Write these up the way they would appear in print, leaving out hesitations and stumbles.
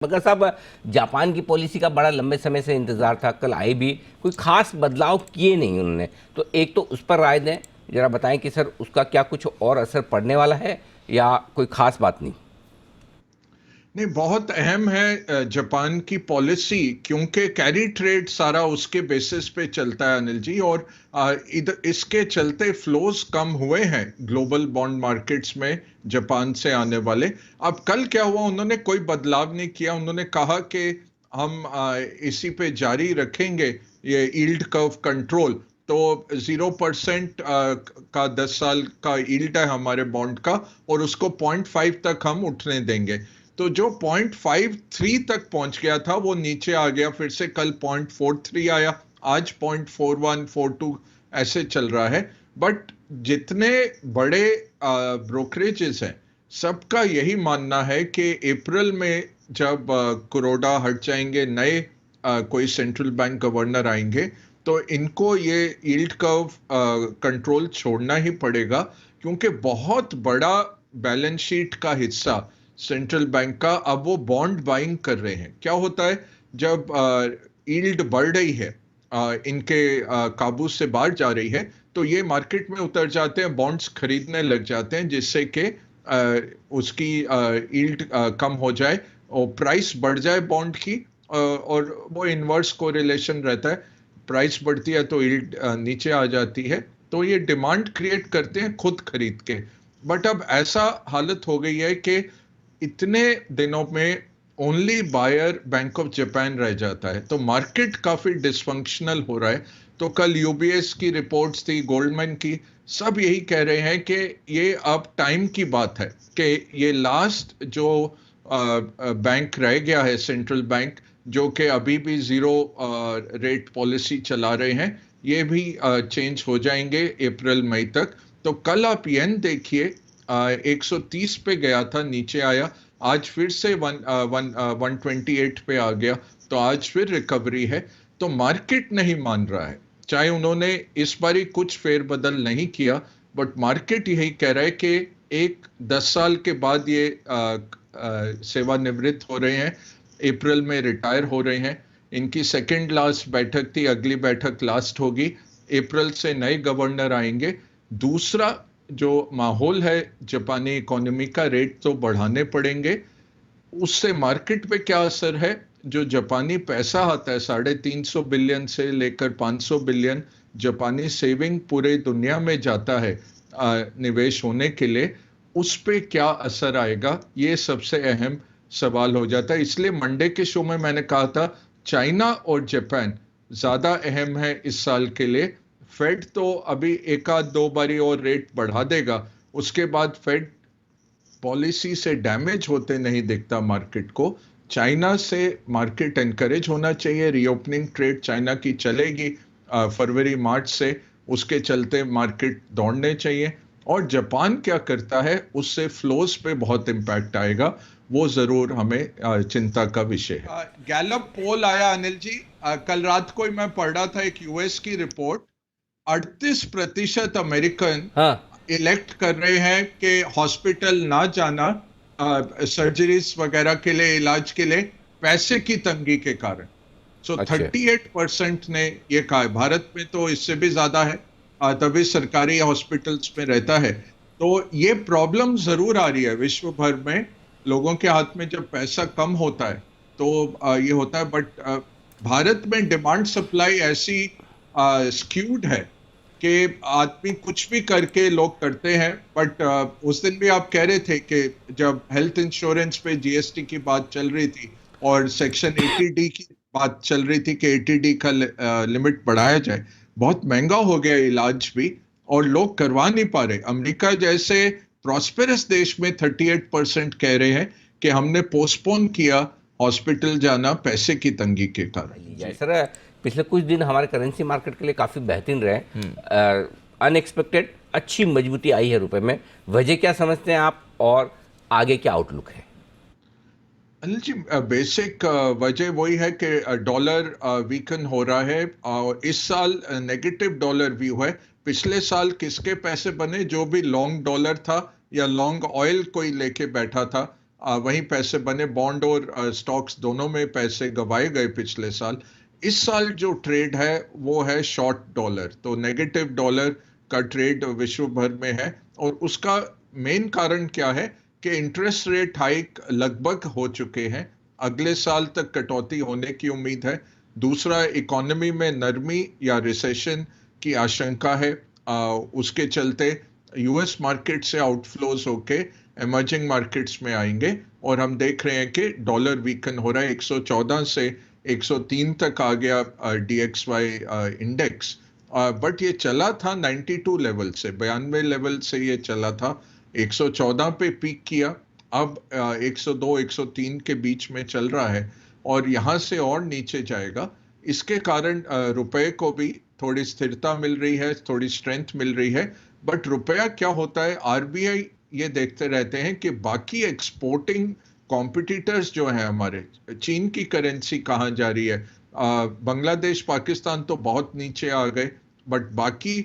मगर साहब, जापान की पॉलिसी का बड़ा लंबे समय से इंतजार था, कल आई भी, कोई खास बदलाव किए नहीं उन्होंने। तो एक तो उस पर राय दें, जरा बताएं कि सर उसका क्या कुछ और असर पड़ने वाला है या कोई खास बात नहीं। नहीं, बहुत अहम है जापान की पॉलिसी, क्योंकि कैरी ट्रेड सारा उसके बेसिस पे चलता है अनिल जी। और इधर इसके चलते फ्लोज कम हुए हैं ग्लोबल बॉन्ड मार्केट्स में जापान से आने वाले। अब कल क्या हुआ, उन्होंने कोई बदलाव नहीं किया। उन्होंने कहा कि हम इसी पे जारी रखेंगे ये यील्ड कर्व कंट्रोल। तो 0% का 10 साल का यील्ड है हमारे बॉन्ड का, और उसको 0.5 तक हम उठने देंगे। तो जो 0.53 तक पहुंच गया था वो नीचे आ गया, फिर से कल 0.43 आया, आज 0.4142 ऐसे चल रहा है। बट जितने बड़े ब्रोकरेजेस हैं, सबका यही मानना है कि अप्रैल में जब कुरोडा हट जाएंगे, नए कोई सेंट्रल बैंक गवर्नर आएंगे, तो इनको ये यील्ड कर्व कंट्रोल छोड़ना ही पड़ेगा, क्योंकि बहुत बड़ा बैलेंस शीट का हिस्सा सेंट्रल बैंक का अब वो बॉन्ड बाइंग कर रहे हैं। क्या होता है, जब यील्ड बढ़ रही है, इनके काबू से बाहर जा रही है, तो ये मार्केट में उतर जाते हैं, बॉन्ड्स खरीदने लग जाते हैं, जिससे कि उसकी यील्ड कम हो जाए और प्राइस बढ़ जाए बॉन्ड की। और वो इनवर्स कोरिलेशन रहता है, प्राइस बढ़ती है तो यील्ड नीचे आ जाती है। तो ये डिमांड क्रिएट करते हैं खुद खरीद के। बट अब ऐसा हालत हो गई है कि इतने दिनों में only buyer Bank of Japan रह जाता है, तो मार्केट काफी डिसफंक्शनल हो रहा है। तो कल यूबीएस की रिपोर्ट्स थी, गोल्डमैन की, सब यही कह रहे हैं कि ये अब टाइम की बात है कि ये लास्ट जो बैंक रह गया है सेंट्रल बैंक, जो कि अभी भी जीरो रेट पॉलिसी चला रहे हैं, ये भी चेंज हो जाएंगे अप्रैल मई तक। तो कल आप येन देखिए, 130 पे गया था, नीचे आया, आज फिर से 128 पे आ गया। तो आज फिर रिकवरी है। तो मार्केट नहीं मान रहा है, चाहे उन्होंने इस बारी कुछ फेरबदल नहीं किया, बट मार्केट यही कह रहा है कि एक 10 साल के बाद ये सेवानिवृत्त हो रहे हैं, अप्रैल में रिटायर हो रहे हैं। इनकी सेकंड लास्ट बैठक थी, अगली बैठक लास्ट होगी, अप्रैल से नए गवर्नर आएंगे। दूसरा जो माहौल है, जापानी इकोनॉमी का रेट तो बढ़ाने पड़ेंगे। उससे मार्केट पे क्या असर है, जो जापानी पैसा आता है 350 बिलियन से लेकर 500 बिलियन, जापानी सेविंग पूरे दुनिया में जाता है निवेश होने के लिए, उस पे क्या असर आएगा, ये सबसे अहम सवाल हो जाता है। इसलिए मंडे के शो में मैंने कहा था चाइना और जापान ज्यादा अहम है इस साल के लिए। फेड तो अभी एक आध दो बारी और रेट बढ़ा देगा, उसके बाद फेड पॉलिसी से डैमेज होते नहीं दिखता मार्केट को। चाइना से मार्केट एनकरेज होना चाहिए, रीओपनिंग ट्रेड चाइना की चलेगी फरवरी मार्च से, उसके चलते मार्केट दौड़ने चाहिए। और जापान क्या करता है, उससे फ्लोज पे बहुत इंपैक्ट आएगा, वो जरूर हमें चिंता का विषय है। गैलप पोल आया अनिल जी, कल रात को ही मैं पढ़ रहा था एक यूएस की रिपोर्ट, 38% अमेरिकन हाँ। इलेक्ट कर रहे हैं कि हॉस्पिटल ना जाना सर्जरीज वगैरह के लिए, इलाज के लिए, पैसे की तंगी के कारण। सो अच्छा। 38% ने ये कहा है। भारत में तो इससे भी ज्यादा है, तभी सरकारी हॉस्पिटल्स में रहता है। तो ये प्रॉब्लम जरूर आ रही है विश्व भर में। लोगों के हाथ में जब पैसा कम होता है तो ये होता है। बट भारत में डिमांड सप्लाई ऐसी स्क्यूड है कि आदमी कुछ भी करके लोग करते हैं। बट उस दिन भी आप कह रहे थे कि जब हेल्थ इंश्योरेंस पे जीएसटी की बात चल रही थी और सेक्शन 80D की बात चल रही थी कि 80D का लिमिट बढ़ाया जाए, बहुत महंगा हो गया इलाज भी, और लोग करवा नहीं पा रहे। अमेरिका जैसे प्रॉस्पेरस देश में 38% कह रहे हैं कि हमने पोस्टपोन किया हॉस्पिटल जाना पैसे की तंगी के कारण। जाए जी, सर, पिछले कुछ दिन हमारे करेंसी मार्केट के लिए काफ़ी बेहतरीन रहे। अनएक्सपेक्टेड अच्छी मजबूती आई है रुपए में, वजह क्या समझते हैं आप और आगे क्या आउटलुक है? अनिल जी, बेसिक वजह वही है कि डॉलर वीकन हो रहा है, और इस साल नेगेटिव डॉलर व्यू है। पिछले साल किसके पैसे बने, जो भी लॉन्ग डॉलर था या लॉन्ग ऑयल कोई लेके बैठा था, वहीं पैसे बने, बॉन्ड और स्टॉक्स दोनों में पैसे गंवाए गए पिछले साल। इस साल जो ट्रेड है वो है शॉर्ट डॉलर, तो नेगेटिव डॉलर का ट्रेड विश्व भर में है। और उसका मेन कारण क्या है कि इंटरेस्ट रेट हाइक लगभग हो चुके हैं, अगले साल तक कटौती होने की उम्मीद है। दूसरा, इकोनॉमी में नरमी या रिसेशन की आशंका है, उसके चलते यूएस मार्केट से आउटफ्लोज होके इमर्जिंग मार्केट्स में आएंगे और हम देख रहे हैं कि डॉलर वीकन हो रहा है। 114 से 103 तक आ गया DXY इंडेक्स, बट ये चला था 92 लेवल से, 92 लेवल से ये चला था, 114 पे पीक किया, अब 102 103 के बीच में चल रहा है और यहाँ से और नीचे जाएगा। इसके कारण रुपए को भी थोड़ी स्थिरता मिल रही है, थोड़ी स्ट्रेंथ मिल रही है। बट रुपया क्या होता है, आरबीआई ये देखते रहते हैं कि बाकी एक्सपोर्टिंग कॉम्पिटिटर्स जो हैं हमारे, चीन की करेंसी कहाँ जा रही है, बांग्लादेश पाकिस्तान तो बहुत नीचे आ गए, बट बाकी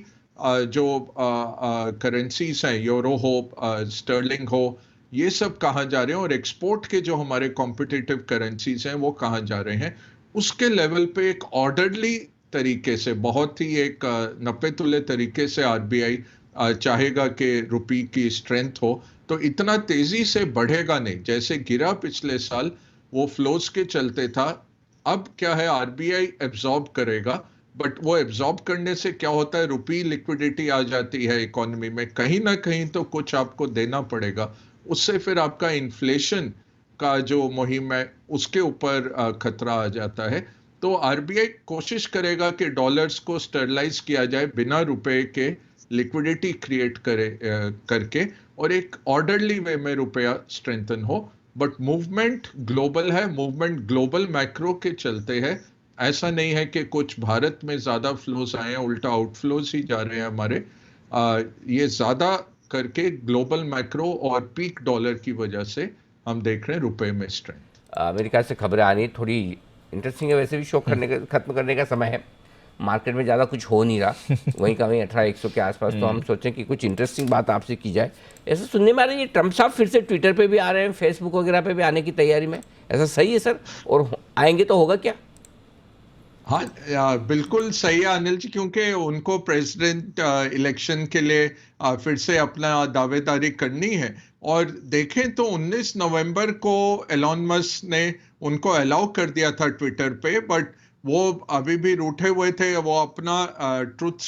जो करेंसीज हैं, यूरो हो, स्टर्लिंग हो, ये सब कहाँ जा रहे हैं, और एक्सपोर्ट के जो हमारे कॉम्पिटिटिव करेंसीज हैं वो कहाँ जा रहे हैं, उसके लेवल पे एक ऑर्डरली तरीके से, बहुत ही एक नपे तुले तरीके से आरबीआई चाहेगा कि रुपये की स्ट्रेंथ हो, तो इतना तेजी से बढ़ेगा नहीं। जैसे गिरा पिछले साल, वो फ्लोज के चलते था। अब क्या है, आरबीआई एब्जॉर्ब करेगा, बट वो एब्जॉर्ब करने से क्या होता है, रुपये लिक्विडिटी आ जाती है इकोनॉमी में, कहीं ना कहीं तो कुछ आपको देना पड़ेगा, उससे फिर आपका इन्फ्लेशन का जो मुहिम है उसके ऊपर खतरा आ जाता है। तो आरबीआई कोशिश करेगा कि डॉलर्स को स्टेबलाइज किया जाए बिना रुपए के, लिक्विडिटी क्रिएट करके, और एक ऑर्डरली वे में रुपया स्ट्रेंथन हो। बट मूवमेंट ग्लोबल है, मूवमेंट ग्लोबल मैक्रो के चलते है। ऐसा नहीं है कि कुछ भारत में ज्यादा फ्लोज आए हैं, उल्टा आउटफ्लोज ही जा रहे हैं हमारे। ये ज्यादा करके ग्लोबल मैक्रो और पीक डॉलर की वजह से हम देख रहे हैं रुपए में स्ट्रेंथ। मेरे ख्याल से खबरें आनी थोड़ी इंटरेस्टिंग है, वैसे भी शो करने का, खत्म करने का समय है, मार्केट में ज़्यादा कुछ हो नहीं रहा, वहीं का वहीं 1800 के आसपास। तो हम सोचें कि कुछ इंटरेस्टिंग बात आपसे की जाए। ऐसा सुनने में आ रहा है ये ट्रम्प साहब फिर से ट्विटर पे भी आ रहे हैं, फेसबुक वगैरह पे भी आने की तैयारी में, ऐसा सही है सर? और आएंगे तो होगा क्या? हाँ, बिल्कुल सही है अनिल जी, क्योंकि उनको प्रेसिडेंट इलेक्शन के लिए फिर से अपना दावेदारी करनी है। और देखें तो 19 नवंबर को एलॉन मस्क ने उनको अलाउ कर दिया था ट्विटर पे, बट वो अभी भी रूठे हुए थे। वो अपना ट्रुथ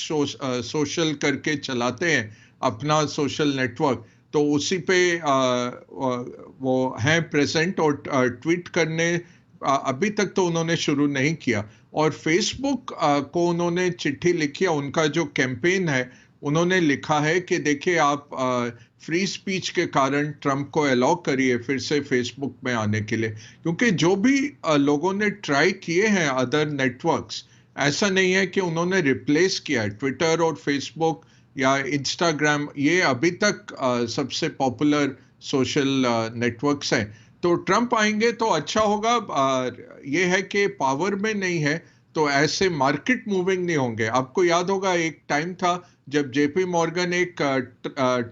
सोशल करके चलाते हैं, अपना सोशल नेटवर्क, तो उसी पे वो हैं प्रेजेंट, और ट्वीट करने अभी तक तो उन्होंने शुरू नहीं किया। और फेसबुक को उन्होंने चिट्ठी लिखी है, उनका जो कैंपेन है, उन्होंने लिखा है कि देखिए, आप फ्री स्पीच के कारण ट्रम्प को अलाउ करिए फिर से फेसबुक में आने के लिए, क्योंकि जो भी लोगों ने ट्राई किए हैं अदर नेटवर्क्स, ऐसा नहीं है कि उन्होंने रिप्लेस किया है। ट्विटर और फेसबुक या इंस्टाग्राम, ये अभी तक सबसे पॉपुलर सोशल नेटवर्क्स हैं। तो ट्रम्प आएंगे तो अच्छा होगा। ये है कि पावर में नहीं है तो ऐसे मार्केट मूविंग नहीं होंगे। आपको याद होगा एक टाइम था जब जेपी मॉर्गन एक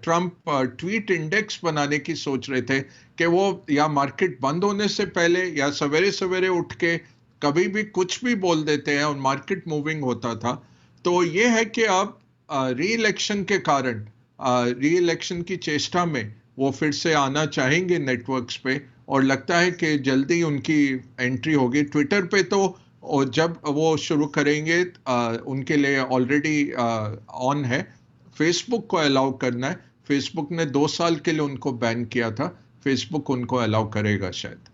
ट्रम्प ट्वीट इंडेक्स बनाने की सोच रहे थे कि वो या मार्केट बंद होने से पहले या सवेरे सवेरे उठ के कभी भी कुछ भी बोल देते हैं और मार्केट मूविंग होता था। तो ये है कि आप री इलेक्शन के कारण, री इलेक्शन की चेष्टा में वो फिर से आना चाहेंगे नेटवर्क्स पे, और लगता है कि जल्दी उनकी एंट्री होगी ट्विटर पे। तो और जब वो शुरू करेंगे, उनके लिए ऑलरेडी ऑन है। फेसबुक को अलाउ करना है, फेसबुक ने 2 साल के लिए उनको बैन किया था, फेसबुक उनको अलाउ करेगा शायद।